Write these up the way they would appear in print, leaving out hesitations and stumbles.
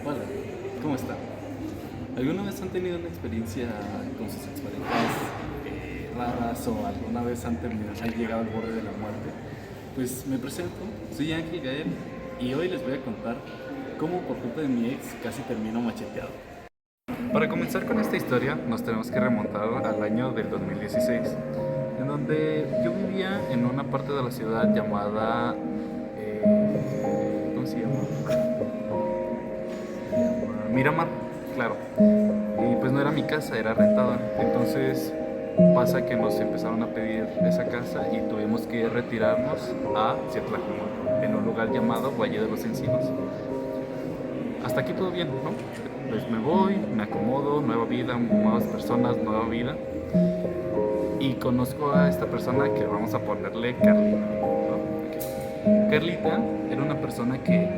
Hola, ¿cómo está? ¿Alguna vez han tenido una experiencia con sus exparejas raras o alguna vez han llegado al borde de la muerte? Pues me presento, soy Ángel Gael y hoy les voy a contar cómo por culpa de mi ex casi termino macheteado. Para comenzar con esta historia nos tenemos que remontar al año del 2016, en donde yo vivía en una parte de la ciudad llamada... ¿cómo se llama? Miramar, claro. Y pues no era mi casa, era rentada. Entonces pasa que nos empezaron a pedir esa casa y tuvimos que retirarnos a Ciatlajumulco, en un lugar llamado Valle de los Encinos. Hasta aquí todo bien, ¿no? Pues me voy, me acomodo, nueva vida, nuevas personas, nueva vida. Y conozco a esta persona que vamos a ponerle Carlita, ¿no? Carlita era una persona que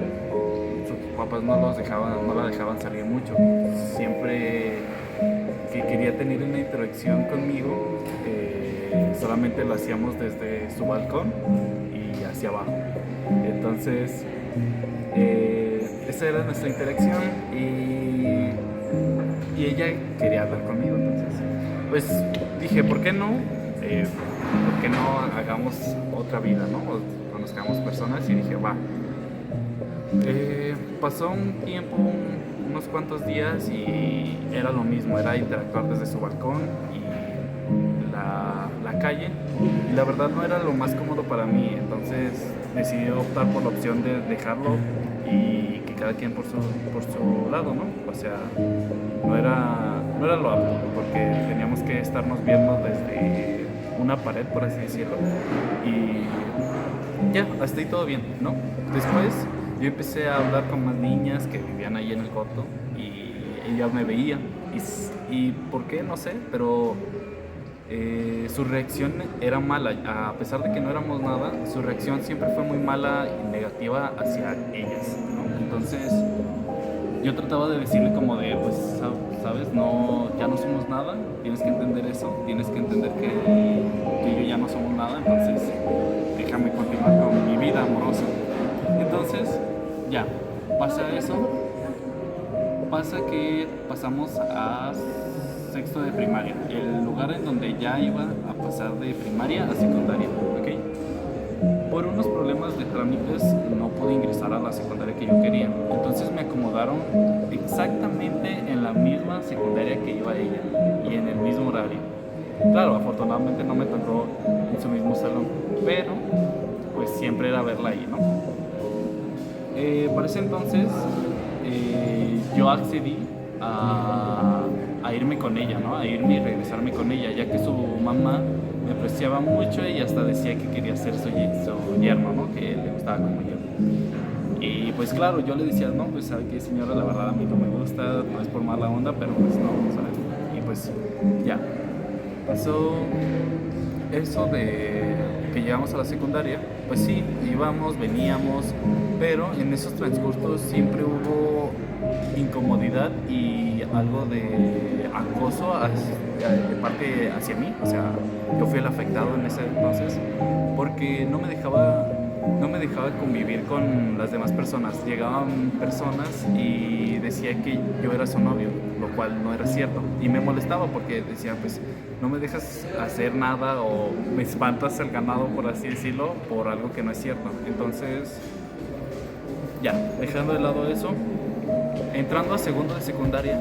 sus papás no la dejaban salir mucho. Siempre que quería tener una interacción conmigo, solamente lo hacíamos desde su balcón y hacia abajo. Entonces, esa era nuestra interacción y ella quería hablar conmigo. Entonces, pues dije, ¿por qué no? ¿Por qué no hagamos otra vida, ¿no? O conozcamos personas y dije, va. Pasó un tiempo, unos cuantos días y era lo mismo, era interactuar desde su balcón y la calle. Y la verdad no era lo más cómodo para mí, entonces decidí optar por la opción de dejarlo y que cada quien por su lado, ¿no? O sea, no era lo apto, porque teníamos que estarnos viendo desde una pared, por así decirlo. Y ya, hasta ahí todo bien, ¿no? Después yo empecé a hablar con más niñas que vivían ahí en el coto y ellas me veían. Y por qué, no sé, pero su reacción era mala. A pesar de que no éramos nada, su reacción siempre fue muy mala y negativa hacia ellas, ¿no? Entonces yo trataba de decirle como de, pues, sabes, no, ya no somos nada, tienes que entender eso, tienes que entender que tú y yo ya no somos nada, entonces déjame continuar con mi vida amorosa. Entonces, ya, pasa eso, pasa que pasamos a sexto de primaria, el lugar en donde ya iba a pasar de primaria a secundaria, ¿ok? Por unos problemas de trámites no pude ingresar a la secundaria que yo quería, entonces me acomodaron exactamente en la misma secundaria que iba ella y en el mismo horario. Claro, afortunadamente no me tocó en su mismo salón, pero pues siempre era verla ahí, ¿no? Para ese entonces yo accedí a irme con ella, ¿no? A irme y regresarme con ella, ya que su mamá me apreciaba mucho y hasta decía que quería ser su yerno, ¿no? Que le gustaba como yo. Y pues claro, yo le decía, no, pues sabe que señora, la verdad a mí no me gusta, no es por mala onda, pero pues no, ¿sabes? Y pues ya, pasó eso de que llegamos a la secundaria, pues sí, íbamos, veníamos, pero en esos transcursos siempre hubo incomodidad y algo de acoso de parte hacia mí. O sea, yo fui el afectado en ese entonces porque no me dejaba convivir con las demás personas. Llegaban personas y decía que yo era su novio, lo cual no era cierto. Y me molestaba porque decía, pues no me dejas hacer nada o me espantas el ganado, por así decirlo, por algo que no es cierto. Entonces, ya, dejando de lado eso, entrando a segundo de secundaria,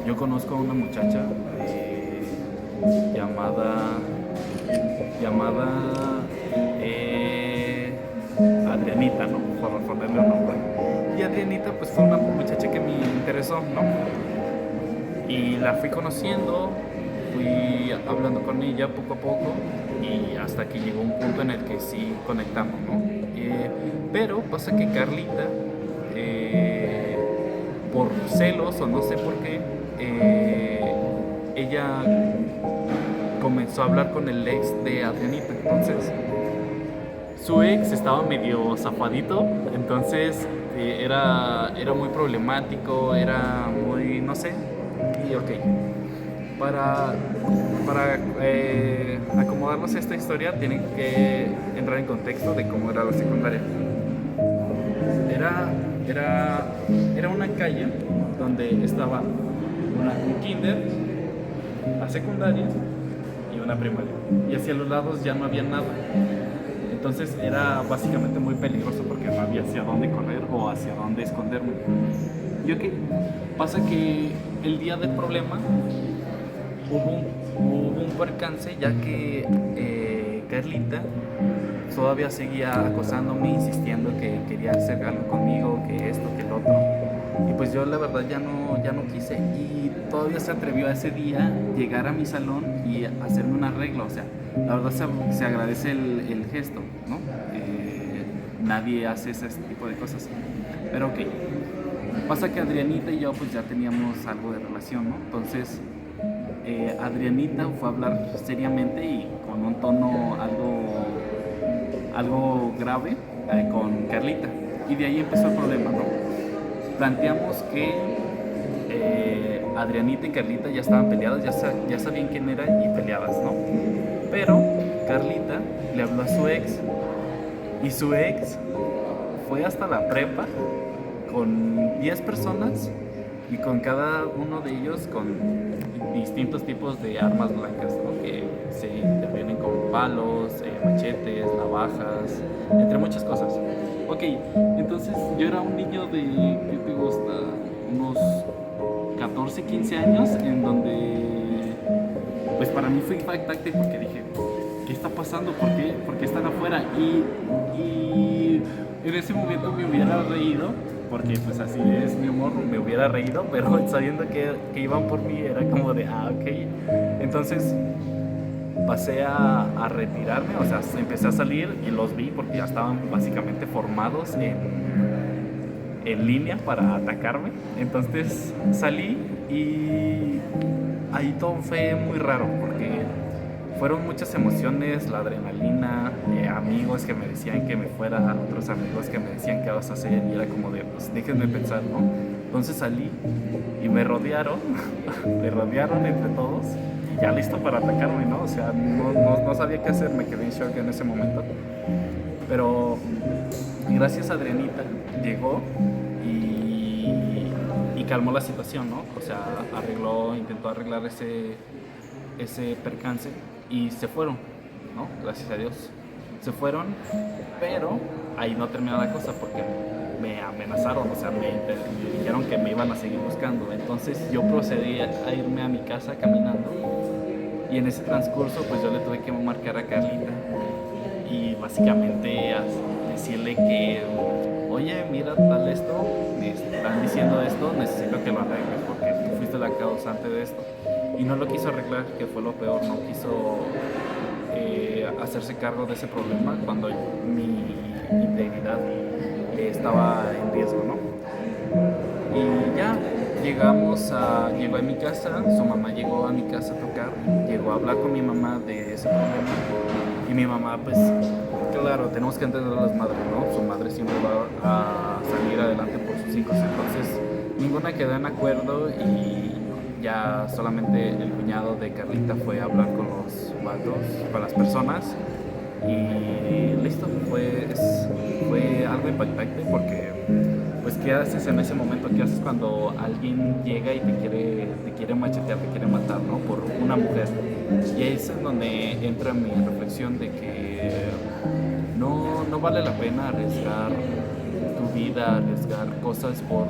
yo conozco a una muchacha llamada Adrianita, ¿no? Por ponerle un nombre. Y Adrianita pues fue una muchacha que me interesó, ¿no? Y la fui conociendo, fui hablando con ella poco a poco y hasta que llegó un punto en el que sí conectamos, ¿no? Pero pasa que Carlita, por celos o no sé por qué, ella comenzó a hablar con el ex de Adrianita. Entonces su ex estaba medio zafadito, entonces era muy problemático, era muy, no sé, y ok. Para acomodarnos a esta historia tienen que entrar en contexto de cómo era la secundaria. Era era una calle donde estaba un kinder, la secundaria y una primaria. Y hacia los lados ya no había nada. Entonces era básicamente muy peligroso porque no había hacia dónde correr o hacia dónde esconderme. ¿Y ok? Pasa que el día del problema hubo un percance, ya que Carlita todavía seguía acosándome, insistiendo que quería hacer algo conmigo, que esto, que el otro. Y pues yo la verdad ya no quise, y todavía se atrevió a ese día llegar a mi salón y hacerme un arreglo. O sea, la verdad se agradece el gesto, ¿no? Nadie hace ese tipo de cosas. Pero ok, pasa que Adrianita y yo pues ya teníamos algo de relación, ¿no? Entonces Adrianita fue a hablar seriamente y con un tono algo grave con Carlita, y de ahí empezó el problema, ¿no? Planteamos que Adrianita y Carlita ya estaban peleadas, ya sabían quién eran y peleadas, ¿no? Pero Carlita le habló a su ex, y su ex fue hasta la prepa con 10 personas, y con cada uno de ellos con distintos tipos de armas blancas, ¿no? Que se intervienen con palos, machetes, navajas, entre muchas cosas. Ok, entonces yo era un niño de, ¿qué te gusta? Unos 14, 15 años, en donde pues para mí fue impactante porque dije, ¿qué está pasando? ¿Por qué están afuera? Y en ese momento me hubiera reído, porque pues así es mi humor, me hubiera reído, pero sabiendo que iban por mí era como de, ok. Entonces pasé a retirarme, o sea, empecé a salir y los vi porque ya estaban básicamente formados en línea para atacarme. Entonces salí y ahí todo fue muy raro porque fueron muchas emociones, la adrenalina, amigos que me decían que me fuera, otros amigos que me decían qué vas a hacer, y era como de, pues déjenme pensar, ¿no? Entonces salí y me rodearon, me rodearon entre todos, y ya listo para atacarme, ¿no? O sea, no sabía qué hacer, me quedé en shock en ese momento. Pero gracias a Adrianita llegó y calmó la situación, ¿no? O sea, intentó arreglar ese percance y se fueron, ¿no? Gracias a Dios. Se fueron, pero ahí no terminó la cosa porque me amenazaron, o sea, me dijeron que me iban a seguir buscando. Entonces yo procedí a irme a mi casa caminando, y en ese transcurso pues yo le tuve que marcar a Carlita y básicamente decirle que, oye, mira, tal esto, me están diciendo esto, necesito que lo arregles porque tú fuiste la causante de esto. Y no lo quiso arreglar, que fue lo peor, no quiso hacerse cargo de ese problema cuando mi integridad estaba en riesgo, ¿no? Y ya llegó a mi casa, su mamá llegó a mi casa a tocar, llegó a hablar con mi mamá de ese problema, y mi mamá, pues, claro, tenemos que entender a las madres, ¿no? Su madre siempre va a salir adelante por sus hijos, entonces ninguna quedó en acuerdo, y ya solamente el cuñado de Carlita fue a hablar con los vatos, con las personas, y listo. Fue algo impactante porque, pues, ¿qué haces en ese momento? ¿Qué haces cuando alguien llega y te quiere machetear, te quiere matar, ¿no? Por una mujer. Y ahí es donde entra mi reflexión de que no vale la pena arriesgar tu vida, arriesgar cosas por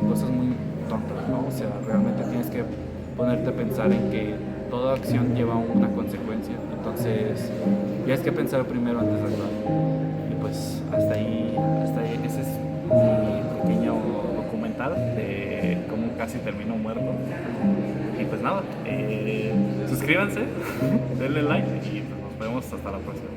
cosas muy tontas, ¿no? O sea, realmente tienes que ponerte a pensar en que toda acción lleva una consecuencia. Entonces, tienes que pensar primero antes de actuar. Y pues hasta ahí, ese es mi pequeño documental de cómo casi termino muerto. Y pues nada, suscríbanse, denle like, y pues nos vemos hasta la próxima.